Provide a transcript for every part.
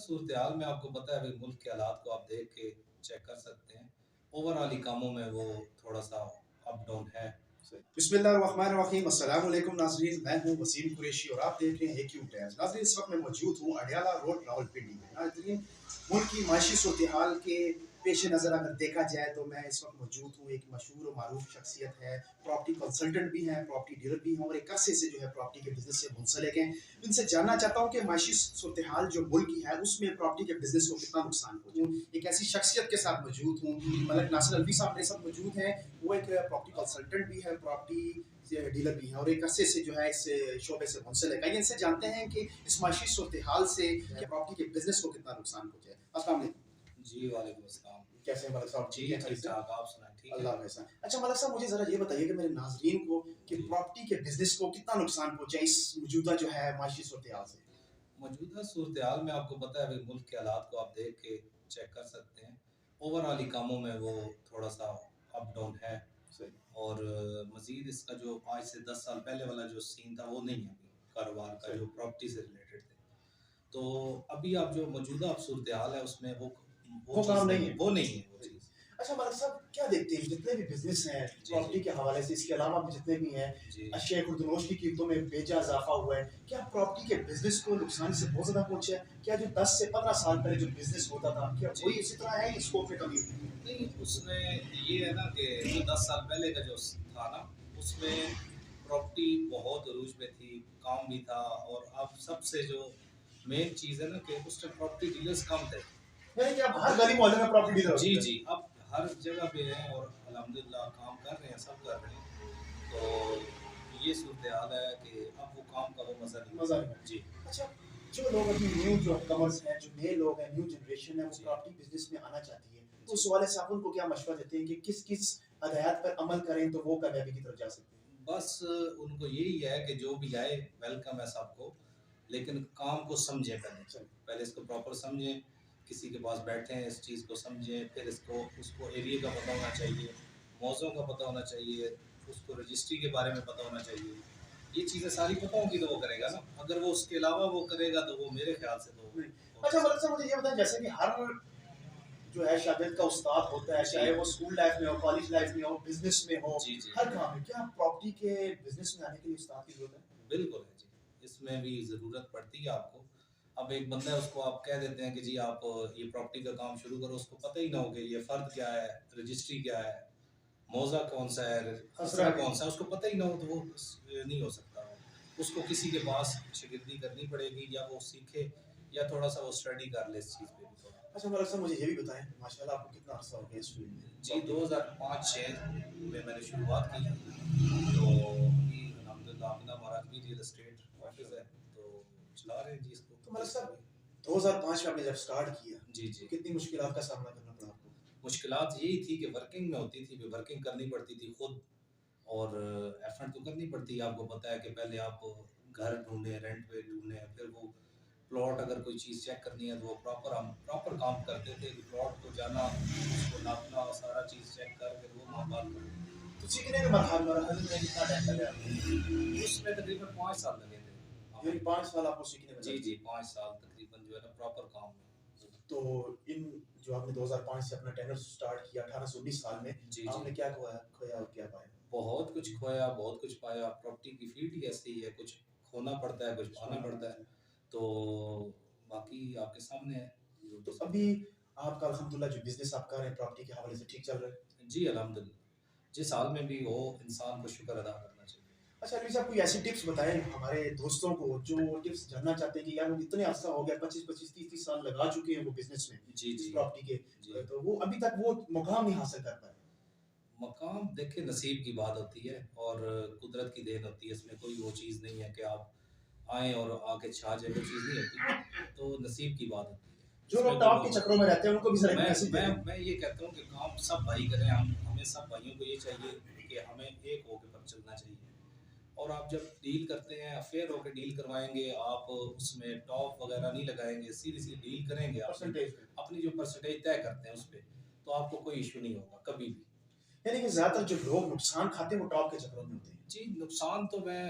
सूरत-ए-हाल में आपको पता है अभी मुल्क के हालात को आप देख के चेक कर सकते हैं। ओवरऑल ही कामों में वो थोड़ा-सा अप डाउन है। बिस्मिल्लाहिर्रहमानिर्रहीम अस्सलाम वालेकुम नाज़रीन, मैं हूं वसीम कुरैशी और आप देख रहे हैं एक्यू टाइम्स। नाज़रीन, इस वक्त मैं मौजूद हूं अडयाला रोड रावलपिंडी में। नाज़रीन, मुल्क की माशी सूरत-ए-हाल के पेश नज़र अगर देखा जाए तो मैं इस वक्त मौजूद हूं, एक मशहूर और मारूफ शख्सियत है, प्रॉपर्टी कंसल्टेंट भी हैं, प्रॉपर्टी डीलर भी हैं और एक अरसे से जो है प्रॉपर्टी के बिजनेस से मुंसलिक हैं। इनसे जानना चाहता हूं कि माशी सूरत-ए-हाल जो मुल्क की है उसमें प्रॉपर्टी के बिजनेस को कितना नुकसान पहुंचा। एक ऐसी शख्सियत के साथ मौजूद हूँ, मलक नासिर अलवी साहब मेरे साथ मौजूद हैं। वो एक प्रॉपर्टी कंसल्टेंट भी है, प्रॉपर्टी डीलर भी हैं और एक अरसे से जो है इस शोबे से मुंसलिक है। इनसे जानते हैं कि इस माशी सूरत हाल से प्रॉपर्टी के बिजनेस को कितना नुकसान पहुंचा है। अस्सलाम वालेकुम। जी, वालेकुम अस्सलाम। कैसे हैं मलक साहब? जी, ठीक है, खैरियत से? ठीक-ठाक आप सुनाएँ, ठीक है? अल्लाह का एहसान। अच्छा मलक साहब, मुझे ज़रा ये बताइए कि मेरे नाज़रीन को कि जी। प्रॉपर्टी के बिजनेस को कितना नुकसान पहुंचा इस मौजूदा जो है माशी सूरत हाल से? मौजूदा सूरत-ए-हाल में आपको पता है अभी मुल्क के हालात को आप देख के चेक कर सकते हैं। ओवरऑल ही कामों में वो थोड़ा-सा अप डाउन है सही। और मज़ीद इसका जो आज से 10 साल पहले वाला जो सीन था वो नहीं है अभी कारोबार का सही। जो प्रॉपर्टी से रिलेटेड थे। तो अभी आप जो मौजूदा अब सूरत-ए-हाल है उसमें वो वो चीज़ काम नहीं नहीं है, है। वो नहीं है वो चीज़। अच्छा मलक साहब, क्या देखते हैं जितने भी बिजनेस हैं जी, प्रॉपर्टी जी। के हवाले से, इसके अलावा भी जितने भी हैं, जी। अशिया खुर्दनोश की कीमतों में बेजा इजाफा हुआ है, क्या प्रॉपर्टी के बिजनेस को नुकसान से बहुत ज़्यादा पहुंचा है? क्या जो 10 से 15 साल पहले जो बिजनेस होता था, क्या जी। वही इसी तरह है, स्कोप में कमी हुई? नहीं, उसमें ये है ना कि जो 10 साल पहले का जो था ना, उसमें प्रॉपर्टी बहुत अरूज में थी, काम भी था और अब सबसे जो मेन चीज़ है ना कि उस टाइम प्रॉपर्टी डीलर्स कम थे। यानी कि अब अब हर गली मोहल्ले में प्रॉपर्टी डीलर हो जी, चुका है। जी, अब हर जगह पे हैं और अल्हम्दुलिल्लाह काम कर रहे हैं, सब कर रहे हैं। तो ये सूरत-ए-हाल है कि अब वो काम का वो मज़ा नहीं मजा है। नहीं जी, है। अच्छा, जो लोग अभी न्यू जो कमर्स हैं, जो नए लोग हैं, न्यू जनरेशन है, वो जी, प्रॉपर्टी बिजनेस में आना चाहती है, तो जी। उस हवाले से आप उनको क्या मशवरा देते हैं कि किस किस हदायत पर अमल करें तो वो कामयाबी की तरफ जा सकते हैं? बस उनको यही है कि जो भी आए वेलकम है सबको, लेकिन काम को समझें पहले। चलो। पहले इसको प्रॉपर समझें, किसी के पास बैठें, इस चीज़ को समझें, फिर इसको उसको एरिया का पता होना चाहिए, मौज़ों का पता होना चाहिए, उसको रजिस्ट्री के बारे में पता होना चाहिए। ये चीज़ें सारी पता होंगी तो वो करेगा ना, अगर वो उसके अलावा वो करेगा तो वो मेरे ख़्याल से तो नहीं। हो नहीं अच्छा मतलब सकता। साहब, मुझे ये बताएं, जैसे कि हर जो है शागिर्द का उस्ताद होता है, जी। चाहे वो स्कूल लाइफ में हो, कॉलेज लाइफ में हो, बिजनेस में हो, जी, जी। हर काम में, क्या प्रॉपर्टी के बिजनेस में आने के लिए उस्ताद की जरूरत है? बिल्कुल है जी, इसमें भी ज़रूरत पड़ती है आपको। अब एक बंदा है उसको आप कह देते हैं कि जी आप ये प्रॉपर्टी का काम शुरू करो, उसको पता ही ना हो कि ये फ़र्द क्या है, रजिस्ट्री क्या है, मौज़ा कौन-सा है, हसरा खसरा के कौन-सा है, उसको पता ही ना हो तो वो नहीं हो सकता वो। उसको किसी के पास शागिर्दी करनी पड़ेगी या वो सीखे या थोड़ा-सा वो स्टडी कर ले इस चीज़ पे भी थोड़ा। अच्छा मतलब साहब, मुझे ये भी बताएं, माशाल्लाह आपको कितना अरसा हो गया इस फील्ड में जी, प्रॉपर्टी का? 2005-6 में मैंने शुरुआत की, तो अभी अल्हम्दुलिल्लाह अपना हमारा भी रियल एस्टेट ऑफ़िस है, तो चला रहे हैं जी इसको। तो मतलब साहब, 2005 में आपने जब स्टार्ट किया जी, तो जी। कितनी मुश्किलात का सामना करना पड़ा आपको? मुश्किलात यही थी कि वर्किंग में होती थी, वर्किंग करनी पड़ती थी खुद और एफर्ट तो करनी पड़ती है। आपको पता है कि पहले आप घर ढूँढें, रेंट पे ढूँढें, फिर वो प्लॉट अगर कोई चीज़ चेक करनी है तो वो हम प्रॉपर काम करते थे कि प्लॉट को जाना, उसको नापना, सारा चीज़ चेक कर फिर वो मापाल करना। तो सीखने के मरहले में कितना टाइम लगा आपको? उसमें तकरीबन 5 साल लगे थे यानी हमें। 5 साल आपको सीखने में जी, लगे। जी, 5 साल तकरीबन जो है ना प्रॉपर काम में। तो इन जो आपने 2005 से अपना टेन्योर स्टार्ट किया, 18 से 19 साल में जी, जी। आपने क्या खोया खोया और क्या पाया? बहुत कुछ खोया, बहुत कुछ पाया। प्रॉपर्टी की फील्ड ही ऐसी ही है, कुछ खोना पड़ता है, कुछ पाना सोना पड़ता है। पड़ता है। तो बाकी आपके सामने है जो तो भी अभी चीज़ें। आपका अल्हम्दुलिल्लाह जो बिज़नेस आप कर रहे हैं प्रॉपर्टी के हवाले से ठीक चल रहा है? जी, अल्हम्दुलिल्लाह। जिस हाल में भी हो, इंसान को शुक्र अदा करना चाहिए। अच्छा अली साहब, कोई ऐसी टिप्स बताएं हमारे दोस्तों को जो टिप्स जानना चाहते हैं कि यार वो इतने अरसा हो गया, 25-25 30-30 साल लगा चुके हैं वो बिजनेस में, जी, इस जी। प्रॉपर्टी के, जी। तो वो अभी तक वो मुकाम नहीं हासिल कर पाए। मकाम देखिए नसीब की बात होती है और कुदरत की देन होती है, इसमें कोई वो चीज़ नहीं है कि आप आएँ और आके छा जाए, वो चीज़ नहीं होती। तो नसीब की बात होती है। जो इसमें लोग कोई टॉप वो के चक्रों में रहते हैं उनको भी जरा एक मैं मैसेज दे मैं दें। मैं ये कहता हूँ कि काम सब भाई करें, हम हमें सब भाइयों को ये चाहिए कि हमें एक होके पर चलना चाहिए। और आप जब डील करते हैं, फेयर होके डील करवाएँगे, आप उसमें टॉप वगैरह नहीं लगाएँगे, सीधी-सीधी डील करेंगे अपनी परसेंटेज पे। अपनी जो परसेंटेज तय करते हैं उस पे, तो आपको कोई इश्यू नहीं होगा कभी भी। यानी कि ज्यादातर जो लोग नुकसान खाते हैं वो टॉप के चक्रों में होते हैं। जी, नुकसान तो मैं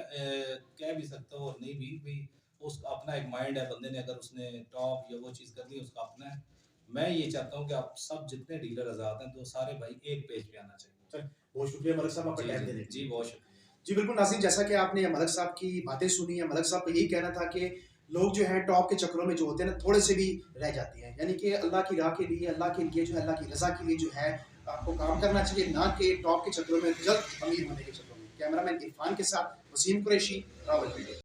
कह भी सकता हूँ और नहीं भी, भई उसका अपना एक माइंड है बंदे ने, अगर उसने टॉप या वो चीज़ करनी है उसका अपना है। मैं ये चाहता हूँ कि आप सब जितने डीलर आज़ाद हैं तो सारे भाई एक पेज पे आना चाहिए। चलिए, बहुत शुक्रिया मलिक साहब आपका जी, टाइम जी। देने के जी, लिए। बहुत शुक्रिया। जी बिल्कुल नाज़रीन, जैसा कि आपने मलिक साहब की बातें सुनी है, मलिक साहब का यही कहना था कि लोग जो हैं टॉप के चक्करों में जो होते हैं ना, थोड़े से भी रह जाते हैं। यानी कि अल्लाह की राह के लिए, अल्लाह के लिए जो है, अल्लाह की रज़ा के लिए जो है आपको काम करना चाहिए, ना कि टॉप के चक्करों में, जल्द अमीर होने के चक्करों में। कैमरामैन इरफान के साथ वसीम कुरैशी, रावलपिंडी।